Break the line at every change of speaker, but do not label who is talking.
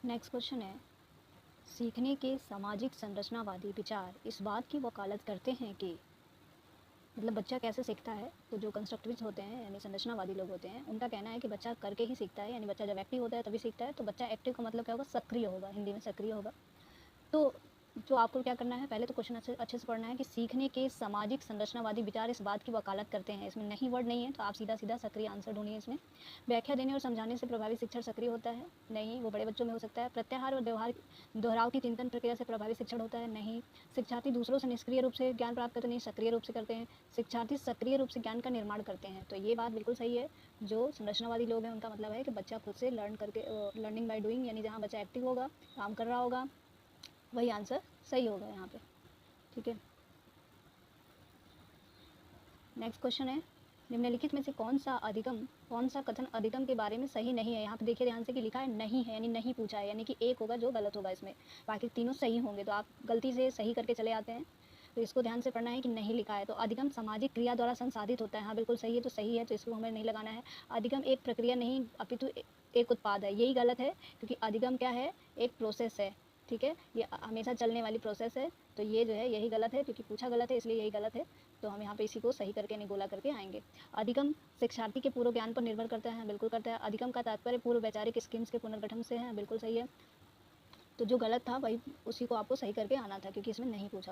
Next question है, सीखने के सामाजिक संरचनावादी विचार इस बात की वकालत करते हैं कि मतलब बच्चा कैसे सीखता है। तो जो कंस्ट्रक्टिविस्ट होते हैं यानी संरचनावादी लोग होते हैं, उनका कहना है कि बच्चा करके ही सीखता है, यानी बच्चा जब एक्टिव होता है तभी सीखता है। तो बच्चा एक्टिव का मतलब क्या होगा, सक्रिय होगा, हिंदी में सक्रिय होगा। तो जो आपको क्या करना है, पहले तो क्वेश्चन अच्छे से पढ़ना है कि सीखने के सामाजिक संरचनावादी विचार इस बात की वकालत करते हैं। इसमें नहीं वर्ड नहीं है, तो आप सीधा सीधा सक्रिय आंसर ढूंढिए। इसमें व्याख्या देने और समझाने से प्रभावी शिक्षण सक्रिय होता है, नहीं, वो बड़े बच्चों में हो सकता है। प्रत्याहार और व्यवहार दोहराव की चिंतन प्रक्रिया से प्रभावी शिक्षण होता है, नहीं। शिक्षार्थी दूसरों से निष्क्रिय रूप से ज्ञान प्राप्त करते नहीं, सक्रिय रूप से करते हैं। शिक्षार्थी सक्रिय रूप से ज्ञान का निर्माण करते हैं, तो ये बात बिल्कुल सही है। जो संरचनावादी लोग हैं उनका मतलब है कि बच्चा खुद से लर्न करके, लर्निंग बाय डूइंग, यानी जहाँ बच्चा एक्टिव होगा, काम कर रहा होगा, वही आंसर सही होगा यहाँ पे। ठीक है, नेक्स्ट क्वेश्चन है, निम्नलिखित में से कौन सा कथन अधिगम के बारे में सही नहीं है। यहाँ पे देखिए ध्यान से कि लिखा है नहीं है, यानी नहीं पूछा है, यानी कि एक होगा जो गलत होगा इसमें, बाकी तीनों सही होंगे। तो आप गलती से सही करके चले आते हैं, तो इसको ध्यान से पढ़ना है कि नहीं लिखा है। तो अधिगम सामाजिक क्रिया द्वारा संसाधित होता है, हाँ बिल्कुल सही है, तो सही है, तो इसको हमें नहीं लगाना है। अधिगम एक प्रक्रिया नहीं अपितु एक उत्पाद है, यही गलत है, क्योंकि अधिगम क्या है, एक प्रोसेस है। ठीक है, ये हमेशा चलने वाली प्रोसेस है, तो ये जो है यही गलत है, क्योंकि पूछा गलत है इसलिए यही गलत है। तो हम यहाँ पे इसी को सही करके निगोला करके आएंगे। अधिगम शिक्षार्थी के पूर्व ज्ञान पर निर्भर करता है, बिल्कुल करता है। अधिगम का तात्पर्य पूर्व वैचारिक स्कीम्स के पुनर्गठन से है, बिल्कुल सही है। तो जो गलत था वही, उसी को आपको सही करके आना था, क्योंकि इसमें नहीं पूछा हुआ।